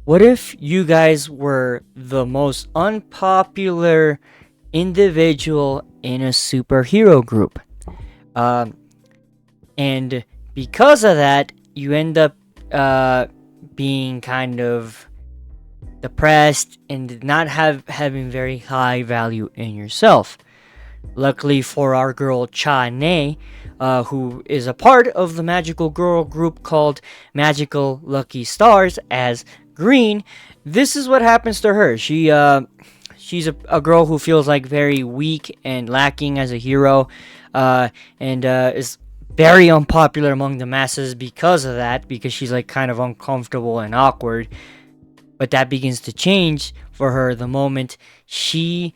What if you guys were the most unpopular individual in a superhero group? Um, and because of that, you end up being kind of depressed and not having very high value in yourself. Luckily for our girl Cha Ne, who is a part of the magical girl group called Magical Lucky Stars as Green, this is what happens to her. She's a girl who feels like very weak and lacking as a hero, and is very unpopular among the masses because of that, because she's like kind of uncomfortable and awkward. But that begins to change for her the moment she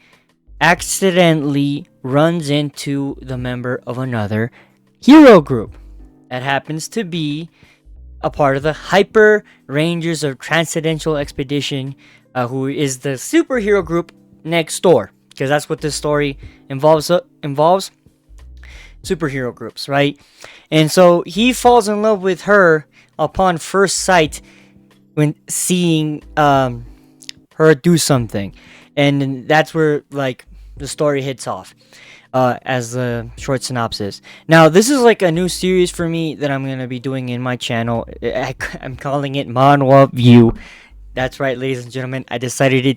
accidentally runs into the member of another hero group that happens to be a part of the Hyper Rangers of Transcendental Expedition, who is the superhero group next door, because that's what this story involves superhero groups, right? And so he falls in love with her upon first sight when seeing her do something, and that's where like the story hits off, as the short synopsis. Now, this is like a new series for me that I'm gonna be doing in my channel. I'm calling it Manhwa View. That's right, ladies and gentlemen. I decided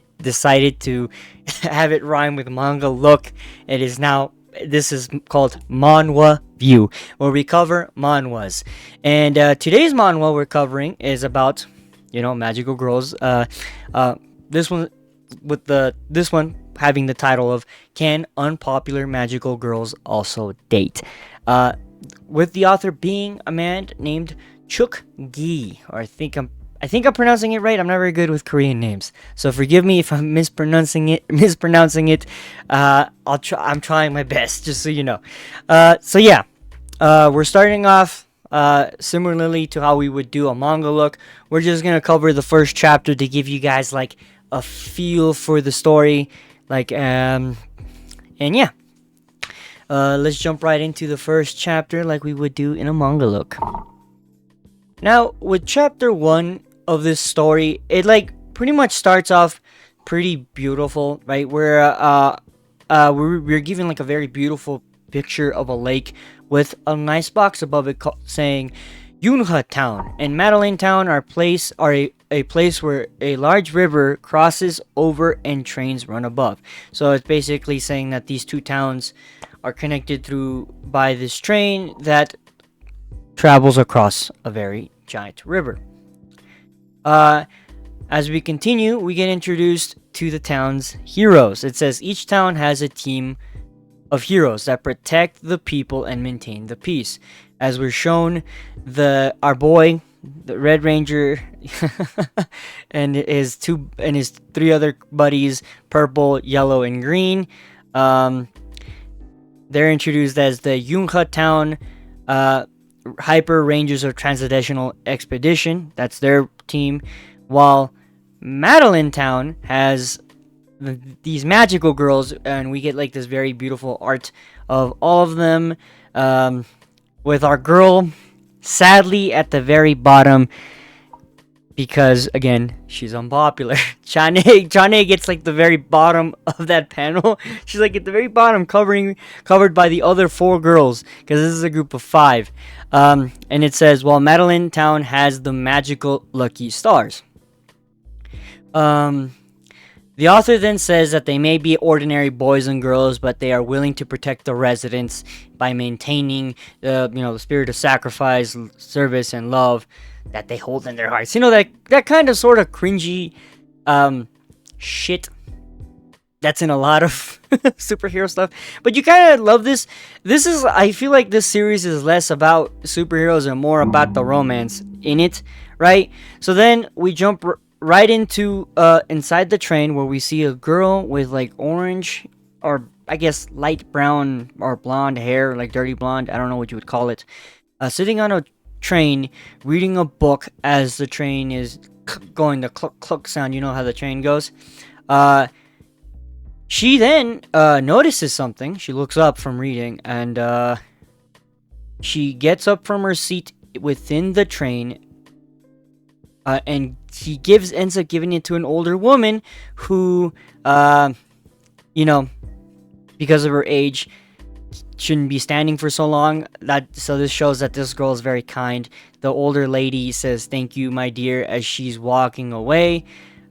to have it rhyme with manga look. It is now. This is called Manhwa View, where we cover manhwas. And today's manhwa we're covering is about, magical girls. This one having the title of "Can Unpopular Magical Girls Also Date?" With the author being a man named Chuk Gi, or I think I'm pronouncing it right. I'm not very good with Korean names, so forgive me if I'm mispronouncing it. I'm trying my best, just so you know. We're starting off similarly to how we would do a manga look. We're just gonna cover the first chapter to give you guys like a feel for the story, and yeah. Let's jump right into the first chapter like we would do in a manga look. Now, with chapter 1 of this story, it like pretty much starts off pretty beautiful, right? We're given like a very beautiful picture of a lake with a nice box above it saying Yunha Town and Madeline Town are a place where a large river crosses over and trains run above. So it's basically saying that these two towns are connected by this train that travels across a very giant river. As we continue, we get introduced to the town's heroes. It says each town has a team of heroes that protect the people and maintain the peace. As we're shown, our boy, the Red Ranger, and his three other buddies, Purple, Yellow, and Green. They're introduced as the Yunha Town Hyper Rangers of Transcendental Expedition. That's their team. While Madeline Town has these magical girls, and we get like this very beautiful art of all of them, with our girl sadly at the very bottom, because again she's unpopular. Chane gets like the very bottom of that panel. She's like at the very bottom, covered by the other 4 girls, because this is a group of 5. And it says, while Madeline Town has the magical lucky stars. The author then says that they may be ordinary boys and girls, but they are willing to protect the residents by maintaining the spirit of sacrifice, service, and love that they hold in their hearts. That kind of sort of cringy shit that's in a lot of superhero stuff. But you kind of love this. I feel like this series is less about superheroes and more about the romance in it, right? So then we jump right into inside the train, where we see a girl with like orange, or I guess light brown or blonde hair, like dirty blonde, I don't know what you would call it, sitting on a train reading a book as the train is going the cluck cluck sound. You know how the train goes. She then notices something. She looks up from reading, and she gets up from her seat within the train and he ends up giving it to an older woman who, you know, because of her age, shouldn't be standing for so long. So this shows that this girl is very kind. The older lady says, "Thank you, my dear," as she's walking away.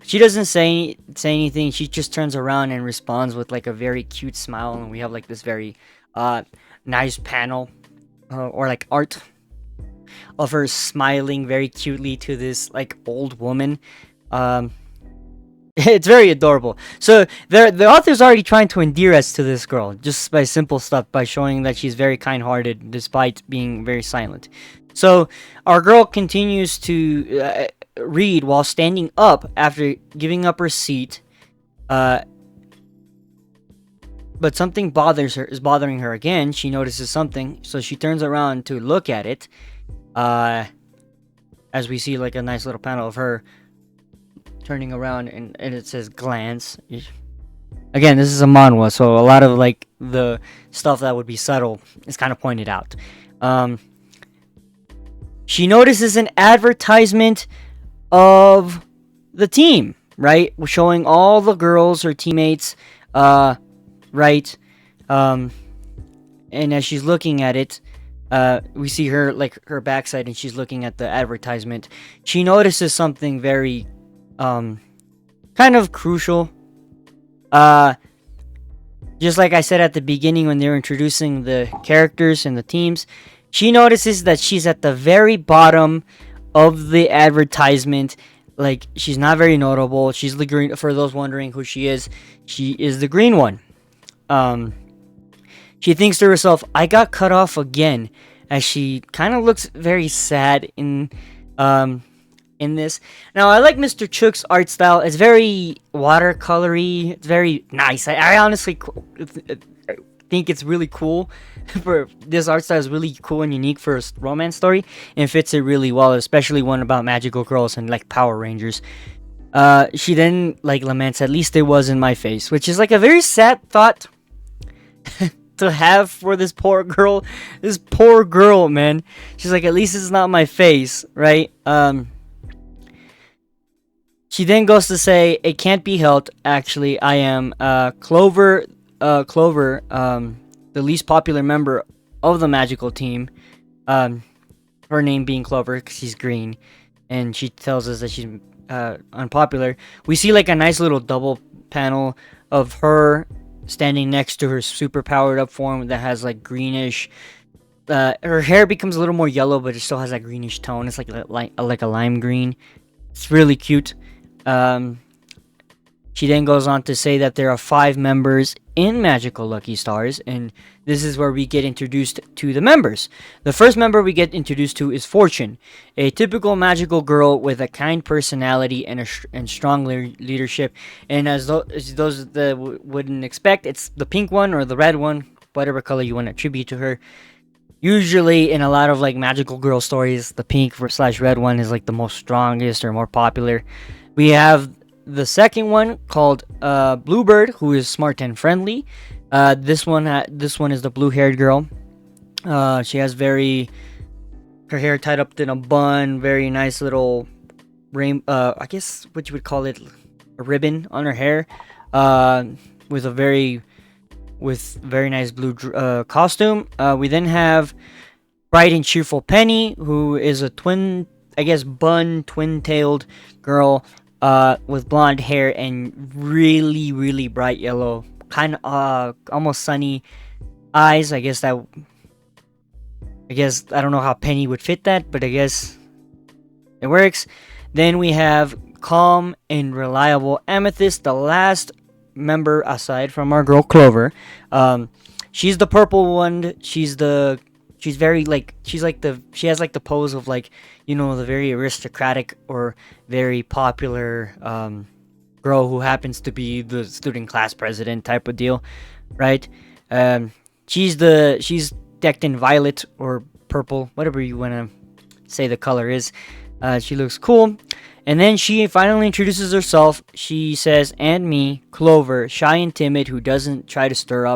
She doesn't say anything. She just turns around and responds with like a very cute smile, and we have like this very nice panel or like art of her smiling very cutely to this like old woman. Um, it's very adorable. So the author's already trying to endear us to this girl just by simple stuff, by showing that she's very kind-hearted despite being very silent. So our girl continues to read while standing up after giving up her seat. But something bothering her again. She notices something, so she turns around to look at it. As we see like a nice little panel of her turning around, and it says glance. Again, this is a manhwa, so a lot of like the stuff that would be subtle is kind of pointed out. She notices an advertisement of the team, right? Showing all the girls, her teammates, right? And as she's looking at it, we see her like her backside, and she's looking at the advertisement. She notices something very kind of crucial. Just like I said at the beginning when they were introducing the characters and the teams, she notices that she's at the very bottom of the advertisement. Like, she's not very notable. She's the green. For those wondering who she is the green one. She thinks to herself, I got cut off again, as she kind of looks very sad in this. Now, I like Mr. Chook's art style. It's very watercolory. It's very nice. I honestly think it's really cool. For this art style is really cool and unique for a romance story, and fits it really well, especially one about magical girls and like Power Rangers. She then like laments, at least it wasn't my face, which is like a very sad thought to have for this poor girl. This poor girl, man. She's like, at least it's not my face, right? She then goes to say, it can't be helped. Actually, I am Clover, the least popular member of the magical team. Her name being Clover because she's green, and she tells us that she's unpopular. We see like a nice little double panel of her standing next to her super powered up form that has like greenish. Her hair becomes a little more yellow, but it still has that greenish tone. It's like a lime green. It's really cute. She then goes on to say that there are 5 members in Magical Lucky Stars, and this is where we get introduced to the members. The first member we get introduced to is Fortune, a typical magical girl with a kind personality and strong leadership. And as those that wouldn't expect, it's the pink one or the red one, whatever color you want to attribute to her. Usually, in a lot of like magical girl stories, the pink / red one is like the most strongest or more popular. We have the second one called Bluebird, who is smart and friendly. This one is the blue-haired girl. She has her hair tied up in a bun, very nice little I guess what you would call it, a ribbon on her hair, with very nice blue costume. We then have bright and cheerful Penny, who is a twin-tailed girl. With blonde hair and really, really bright yellow, kind of almost sunny eyes. I don't know how Penny would fit that, but I guess it works. Then we have calm and reliable Amethyst, the last member aside from our girl Clover. She's the purple one. She has the pose of like, the very aristocratic or very popular girl who happens to be the student class president type of deal, right? She's decked in violet or purple, whatever you want to say the color is. She looks cool. And then she finally introduces herself. She says, and me, Clover, shy and timid, who doesn't try to step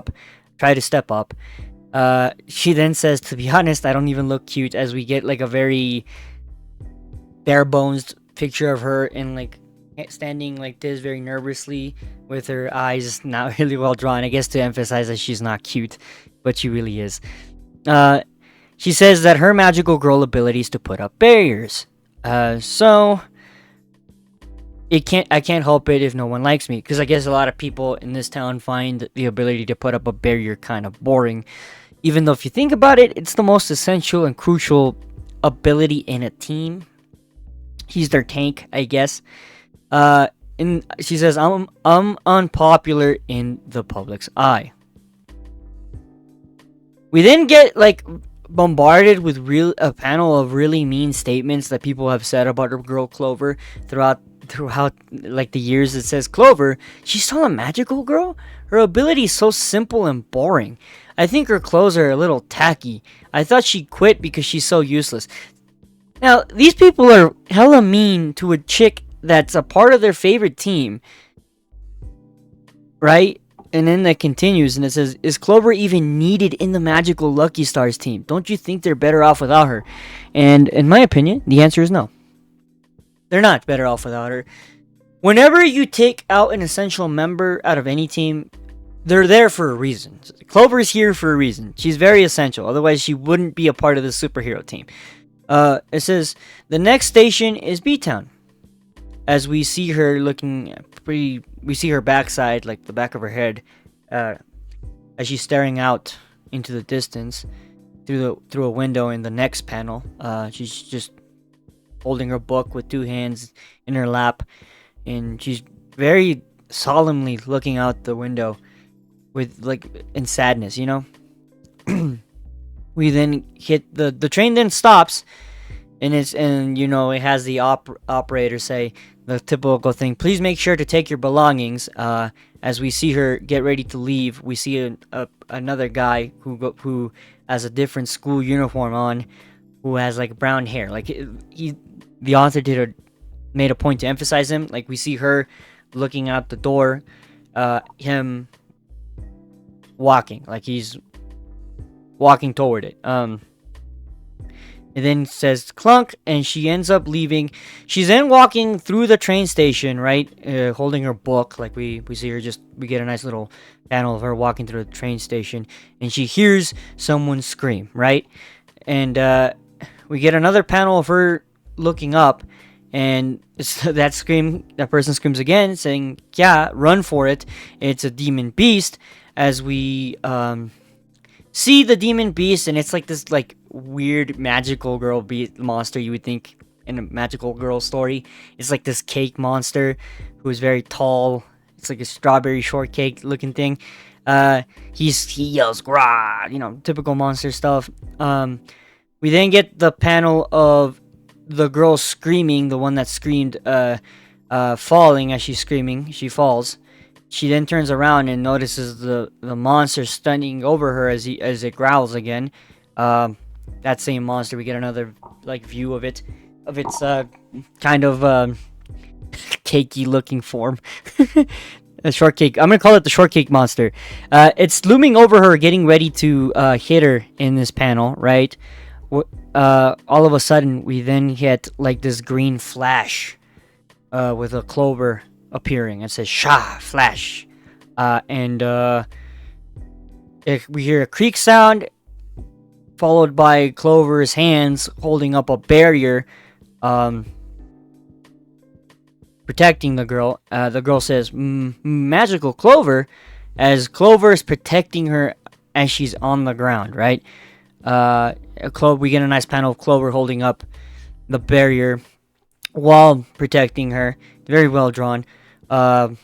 up. She then says, to be honest, I don't even look cute, as we get like a very bare bones picture of her in like standing like this very nervously with her eyes not really well drawn, I guess to emphasize that she's not cute, but she really is. She says that her magical girl ability is to put up barriers. So I can't help it if no one likes me, because I guess a lot of people in this town find the ability to put up a barrier kind of boring, even though if you think about it, it's the most essential and crucial ability in a team. He's their tank, I guess. And she says, I'm unpopular in the public's eye. We then get like bombarded with a panel of really mean statements that people have said about her girl Clover throughout like the years. It says, Clover, she's still a magical girl? Her ability is so simple and boring. I think her clothes are a little tacky. I thought she quit because she's so useless. Now, these people are hella mean to a chick that's a part of their favorite team, right? And then that continues and it says, is Clover even needed in the magical Lucky Stars team? Don't you think they're better off without her? And in my opinion, the answer is no. They're not better off without her. Whenever you take out an essential member out of any team, they're there for a reason. Clover's here for a reason. She's very essential. Otherwise, she wouldn't be a part of the superhero team. It says, the next station is B-Town. As we see her looking we see her backside, like the back of her head, as she's staring out into the distance through a window in the next panel. She's just holding her book with two hands in her lap, and she's very solemnly looking out the window with like in sadness, you know. We then hit the train then stops, and it has the operator say the typical thing, please make sure to take your belongings. As we see her get ready to leave, we see another guy who has a different school uniform on, who has like brown hair. Like the author made a point to emphasize him. Like we see her looking out the door, him walking, like he's walking toward it. It then says clunk, and she ends up leaving. She's then walking through the train station, right, holding her book. Like we see her we get a nice little panel of her walking through the train station, and she hears someone scream, right, and we get another panel of her looking up, and that person screams again, saying, "Yeah, run for it! It's a demon beast." As we see the demon beast, and it's like this like weird magical girl monster you would think in a magical girl story. It's like this cake monster who is very tall. It's like a strawberry shortcake looking thing. He yells "Grah!" Typical monster stuff. We then get the panel of the girl screaming, the one that screamed, falling. As she's screaming, she falls. She then turns around and notices the monster standing over her as it growls again. That same monster, we get another like view of its kind of cakey looking form. A shortcake. I'm gonna call it the shortcake monster. It's looming over her, getting ready to hit her in this panel, right? All of a sudden, we then hit like this green flash with a Clover appearing. It says "Shah flash," and we hear a creak sound, followed by Clover's hands holding up a barrier, protecting the girl. The girl says, "Magical Clover," as Clover is protecting her as she's on the ground. Right? We get a nice panel of Clover holding up the barrier while protecting her. Very well drawn. In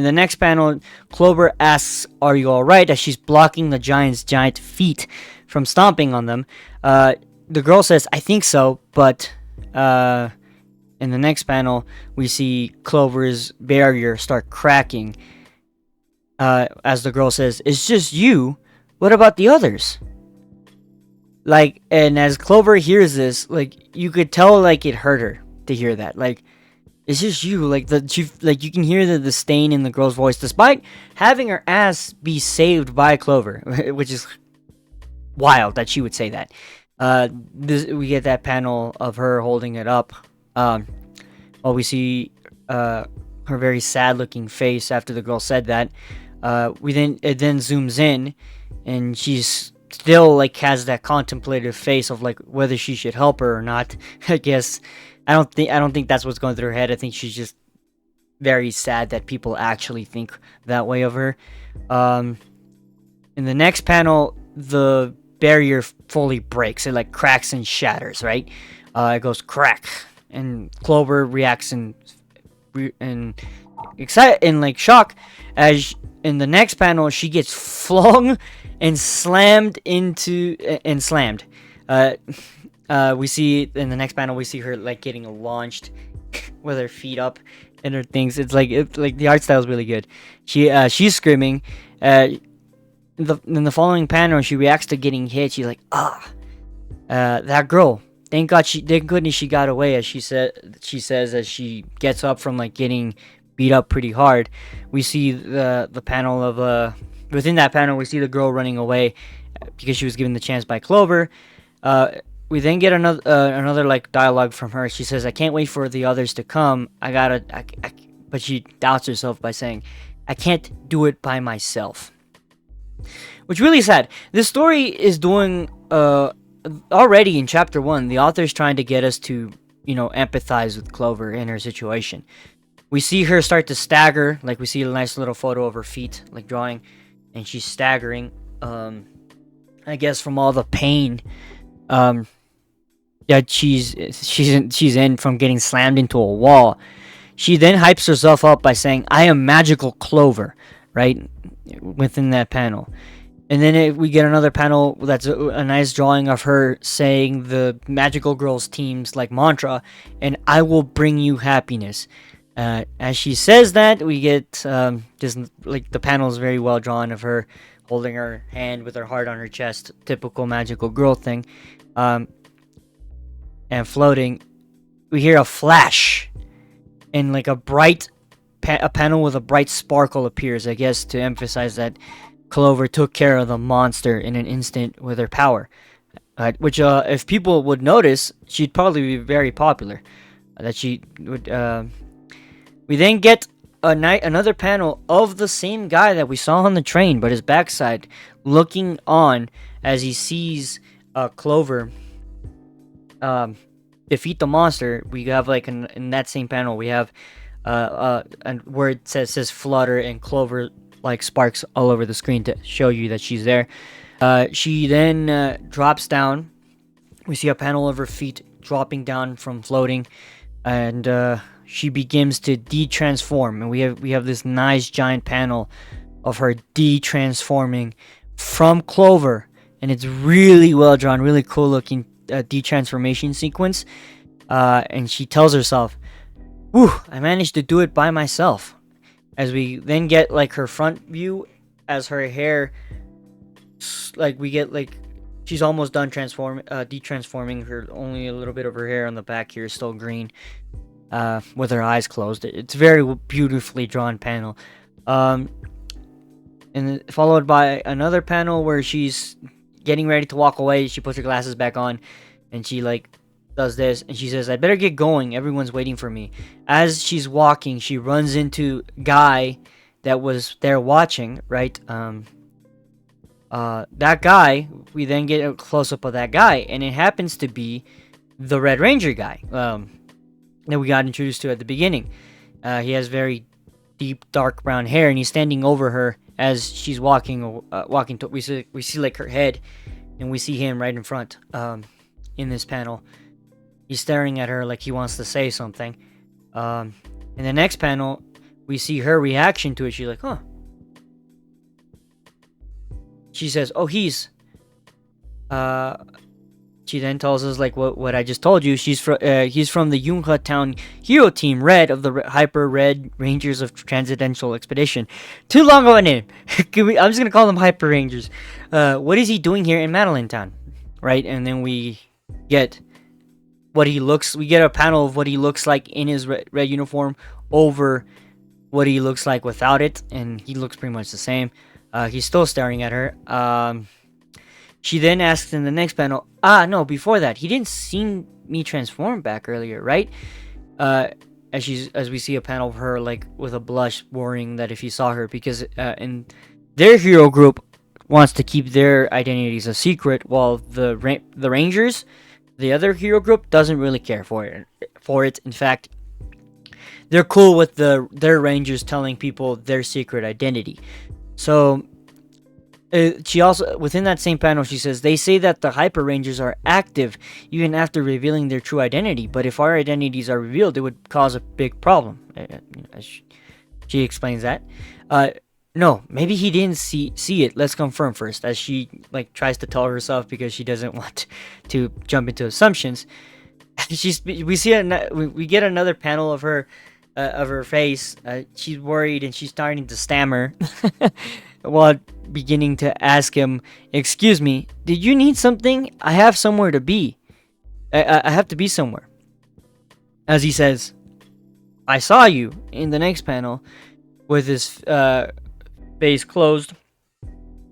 the next panel, Clover asks, "Are you alright?" as she's blocking the giant feet from stomping on them. The girl says, "I think so," but in the next panel, we see Clover's barrier start cracking. As the girl says, "It's just you. What about the others?" Like, and as Clover hears this, like, you could tell, like, it hurt her to hear that. Like, it's just you. Like, you can hear the disdain in the girl's voice, despite having her ass be saved by Clover, which is wild that she would say that. We get that panel of her holding it up, Um, well, we see her very sad-looking face after the girl said that. It then zooms in, and she's still like has that contemplative face of like whether she should help her or not. I guess I don't think that's what's going through her head. I think she's just very sad that people actually think that way of her. Um, in the next panel, the barrier fully breaks. It like cracks and shatters. Right? It goes crack, and Clover reacts in like shock as in the next panel she gets flung and slammed into and slammed. Uh, we see in the next panel we see her like getting launched with her feet up and her things. It's like the art style is really good. She's screaming. In the following panel, she reacts to getting hit. She's like, that girl. Thank goodness she got away. As she says as she gets up from like getting beat up pretty hard. We see the panel of within that panel we see the girl running away because she was given the chance by Clover. We then get another like dialogue from her. She says, "I can't wait for the others to come. But she doubts herself by saying, "I can't do it by myself," which really sad. This story is doing already in chapter 1. The author's trying to get us to empathize with Clover in her situation. We see her start to stagger. Like we see a nice little photo of her feet, like drawing, and she's staggering. I guess from all the pain. That she's in from getting slammed into a wall. She then hypes herself up by saying, "I am magical Clover," right? Within that panel. And then we get another panel that's a nice drawing of her saying the Magical Girls team's like mantra, and "I will bring you happiness." As she says that, we get just like the panel is very well drawn of her holding her hand with her heart on her chest, typical magical girl thing. And floating, we hear a flash, and like a panel with a bright sparkle appears, I guess to emphasize that Clover took care of the monster in an instant with her power. Which, if people would notice, she'd probably be very popular. That she would. We then get another panel of the same guy that we saw on the train, but his backside, looking on as he sees Clover defeat the monster. We have like in that same panel we have where it says flutter, and Clover like sparks all over the screen to show you that she's there. She then drops down. We see a panel of her feet dropping down from floating, and she begins to de-transform, and we have this nice giant panel of her de-transforming from Clover, and it's really well drawn, really cool looking de-transformation sequence. And she tells herself, "Whew, I managed to do it by myself." As we then get like her front view, as her hair, like we get like she's almost done de-transforming. Her only a little bit of her hair on the back here is still green, with her eyes closed. It's very beautifully drawn panel. And followed by another panel where she's getting ready to walk away. She puts her glasses back on, and she like does this, and she says, "I better get going. Everyone's waiting for me." As she's walking, she runs into Guy that was there watching, right? That guy, we then get a close-up of that guy, and it happens to be the Red Ranger guy that we got introduced to at the beginning. He has very deep, dark brown hair, and he's standing over her as she's walking. We see like her head, and we see him right in front. In this panel, he's staring at her like he wants to say something. In the next panel, we see her reaction to it. She's like, "Huh." She says, "Oh, he's." She then tells us like what I just told you. He's from the Yunha Town Hero Team Red of the Hyper Red Rangers of Transcendental Expedition. Too long of a name. I'm just gonna call them Hyper Rangers. What is he doing here in Madeline Town, right? And then we get what he looks. We get a panel of what he looks like in his red uniform over what he looks like without it, and he looks pretty much the same. He's still staring at her. She then asks in the next panel, no, before that, he didn't see me transform back earlier, right? uh, as we see a panel of her like with a blush, worrying that if he saw her, because in their hero group wants to keep their identities a secret, while the Rangers, the other hero group, doesn't really care for it. In fact, they're cool with their Rangers telling people their secret identity. So she also, within that same panel, she says, they say that the Hyper Rangers are active even after revealing their true identity, but if our identities are revealed, it would cause a big problem. She explains that. No, maybe he didn't see it. Let's confirm first, as she like tries to tell herself because she doesn't want to jump into assumptions. We get another panel of her face. She's worried and she's starting to stammer while beginning to ask him, "Excuse me, did you need something? I have somewhere to be. I have to be somewhere." As he says, "I saw you," in the next panel with his face closed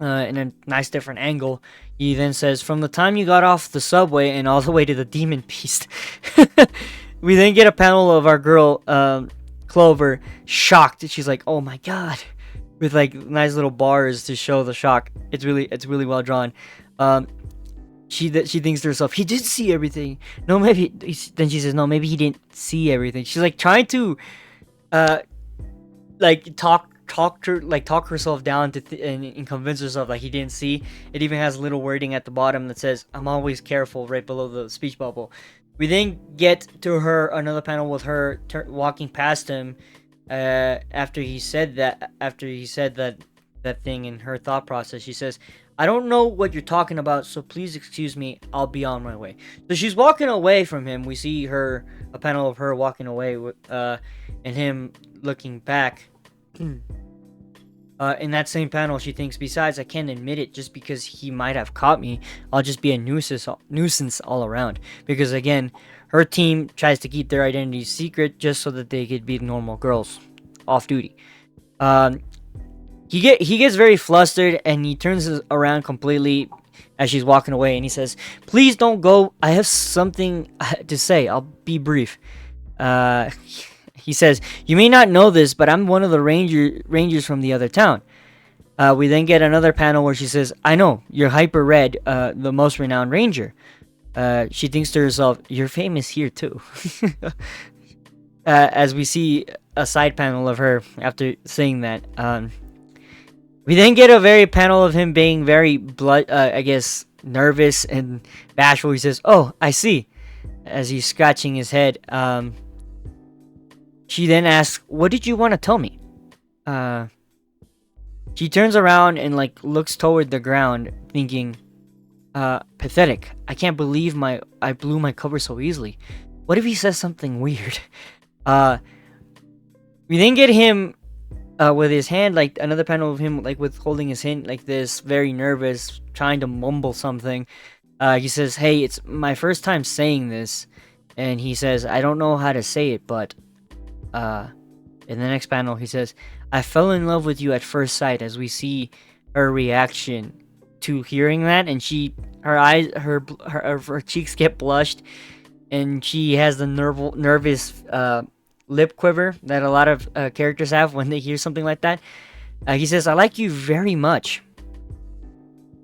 in a nice different angle. He then says, "From the time you got off the subway and all the way to the Demon Beast." We then get a panel of our girl Clover, shocked. She's like, "Oh my god," with like nice little bars to show the shock. It's really well drawn. She thinks to herself, "He did see everything." No, maybe. Then she says, "No, maybe he didn't see everything." She's like trying to like talk herself down to and convince herself like he didn't see. It even has little wording at the bottom that says, "I'm always careful," right below the speech bubble. We then get to another panel with her walking past him after he said that thing in her thought process. She says, "I don't know what you're talking about, so please excuse me. I'll be on my way." So she's walking away from him. We see a panel of her walking away and him looking back. In that same panel, she thinks, "Besides, I can't admit it just because he might have caught me. I'll just be a nuisance all around." Because again, her team tries to keep their identities secret just so that they could be normal girls off duty. He gets very flustered and he turns around completely as she's walking away and he says, "Please don't go. I have something to say. I'll be brief." He says, "You may not know this, but I'm one of the rangers from the other town." We then get another panel where she says, "I know, you're Hyper Red, the most renowned ranger." She thinks to herself, "You're famous here too." As we see a side panel of her after saying that. We then get a very panel of him being very nervous and bashful. He says, "Oh, I see," as he's scratching his head. She then asks, "What did you want to tell me?" She turns around and like looks toward the ground, thinking, "Pathetic. I can't believe I blew my cover so easily. What if he says something weird?" We then get him with his hand, like another panel of him like with holding his hand like this, very nervous, trying to mumble something. He says, "Hey, it's my first time saying this," and he says, "I don't know how to say it, but." In the next panel, he says, "I fell in love with you at first sight," as we see her reaction to hearing that, and her cheeks get blushed, and she has the nervous lip quiver that a lot of characters have when they hear something like that. He says, "I like you very much."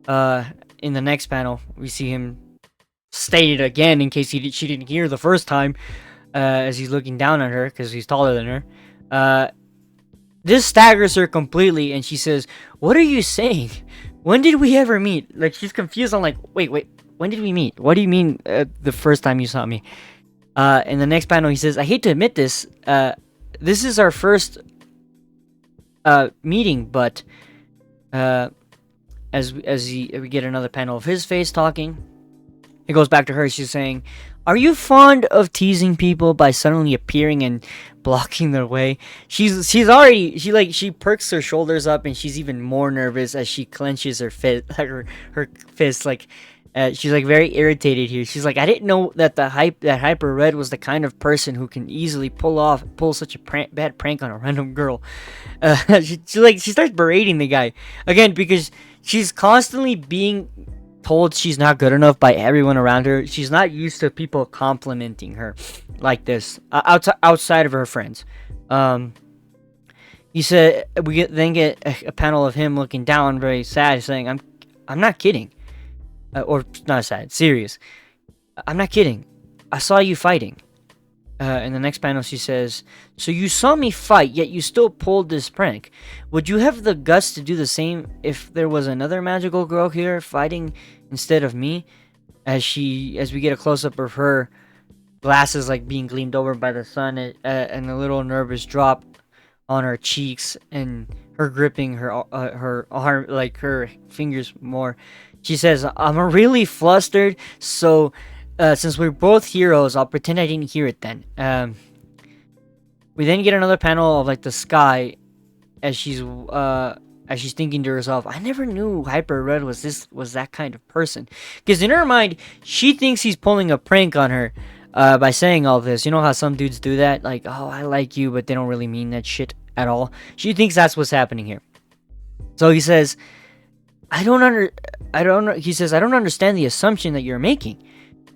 In the next panel, we see him state it again in case she didn't hear the first time. As he's looking down on her because he's taller than her. This staggers her completely, and she says, "What are you saying? When did we ever meet?" Like, she's confused. I'm like, wait, when did we meet? What do you mean the first time you saw me? In the next panel, he says, "I hate to admit this. This is our first meeting, but we get another panel of his face talking. It goes back to her. She's saying, "Are you fond of teasing people by suddenly appearing and blocking their way?" She perks her shoulders up and she's even more nervous as she clenches her fist. Like she's like very irritated here. She's like, "I didn't know that Hyper Red was the kind of person who can easily pull such a bad prank on a random girl." She starts berating the guy again because she's constantly being told she's not good enough by everyone around her. She's not used to people complimenting her like this outside of her friends. He said then get a panel of him looking down, very sad, saying, I'm not kidding," or not sad, serious. "I'm not kidding. I saw you fighting." In the next panel, she says, "So you saw me fight, yet you still pulled this prank. Would you have the guts to do the same if there was another magical girl here fighting instead of me?" As we get a close up of her glasses like being gleamed over by the sun, and a little nervous drop on her cheeks, and her gripping her arm, like her fingers more. She says, "I'm really flustered, so since we're both heroes, I'll pretend I didn't hear it then." We then get another panel of like the sky as she's thinking to herself, "I never knew Hyper Red was that kind of person," because in her mind she thinks he's pulling a prank on her by saying all this. You know how some dudes do that, like, "Oh, I like you," but they don't really mean that shit at all. She thinks that's what's happening here. So he says, I don't understand the assumption that you're making.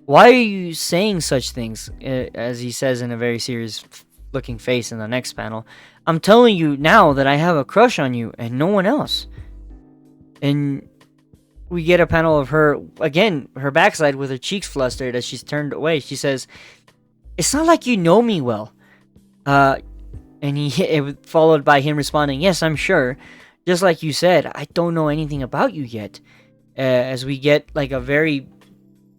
Why are you saying such things?" As he says in a very serious looking face in the next panel. "I'm telling you now that I have a crush on you and no one else." And we get a panel of her, again, her backside with her cheeks flustered as she's turned away. She says, "It's not like you know me well." And followed by him responding, "Yes, I'm sure. Just like you said, I don't know anything about you yet." As we get like a very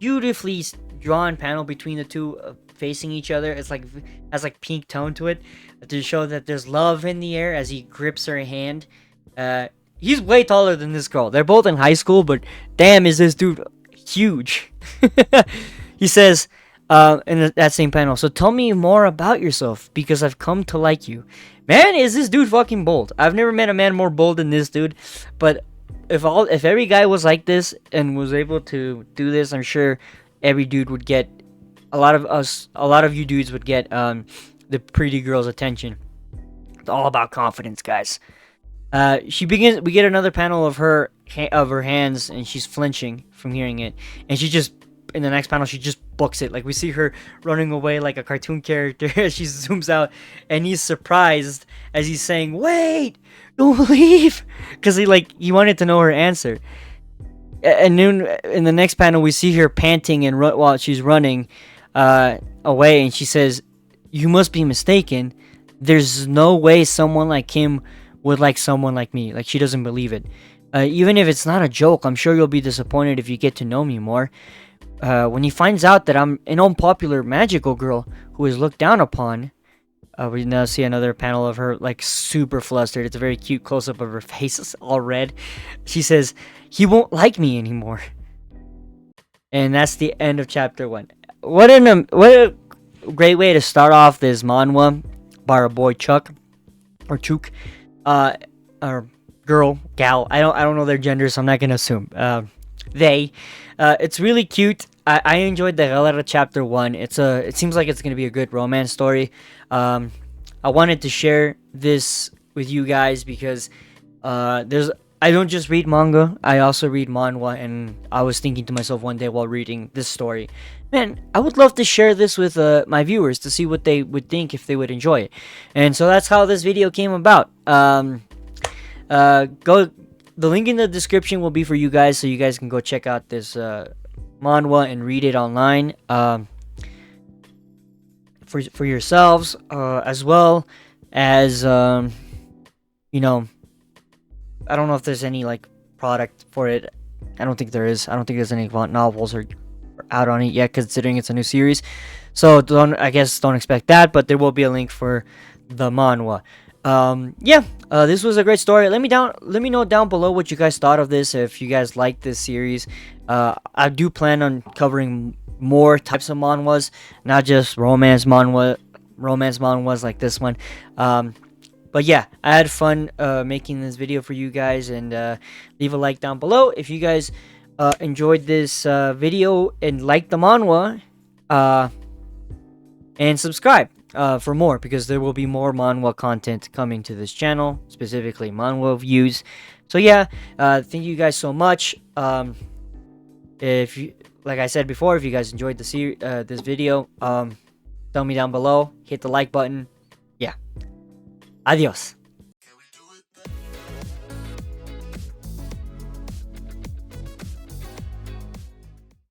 beautifully drawn panel between the two facing each other. It's like has like pink tone to it to show that there's love in the air as he grips her hand. He's way taller than this girl. They're both in high school, but damn, is this dude huge. He says in that same panel, "So tell me more about yourself, because I've come to like you." Man, is this dude fucking bold. I've never met a man more bold than this dude. But if every guy was like this and was able to do this, I'm sure every dude would get a lot of you dudes would get the pretty girl's attention. It's all about confidence, guys. We get another panel of her hands, and she's flinching from hearing it, and she just, in the next panel, she just books it. Like, we see her running away like a cartoon character as she zooms out, and he's surprised as he's saying, "Wait, don't leave," because he wanted to know her answer. And then in the next panel, we see her panting and while she's running away, and she says, "You must be mistaken. There's no way someone like him would like someone like me." Like, she doesn't believe it. "Even if it's not a joke, I'm sure you'll be disappointed if you get to know me more. When he finds out that I'm an unpopular magical girl who is looked down upon." We now see another panel of her like super flustered. It's a very cute close-up of her face. It's all red. She says, "He won't like me anymore." And that's the end of chapter 1. What a great way to start off this manhwa by our boy Chuck, or Chuk, or girl, gal. I don't know their gender, so I'm not gonna assume. They. It's really cute. I enjoyed the hell out of chapter 1. It seems like it's gonna be a good romance story. I wanted to share this with you guys because I don't just read manga, I also read manhwa, and I was thinking to myself one day while reading this story, man, I would love to share this with my viewers to see what they would think, if they would enjoy it. And so that's how this video came about. The link in the description will be for you guys, so you guys can go check out this manhwa and read it online for yourselves, as well as I don't know if there's any like product for it. I don't think there is. I don't think there's any novels or out on it yet, considering it's a new series. So don't expect that, but there will be a link for the manhwa. This was a great story. Let me know down below what you guys thought of this, if you guys like this series. I do plan on covering more types of manhwas, not just romance manhwas like this one. But yeah, I had fun making this video for you guys, and leave a like down below if you guys enjoyed this video and liked the manhwa, and subscribe for more, because there will be more manhwa content coming to this channel, specifically manhwa views. So yeah, thank you guys so much. If you, like I said before, if you guys enjoyed this video, tell me down below. Hit the like button. Yeah. Adios.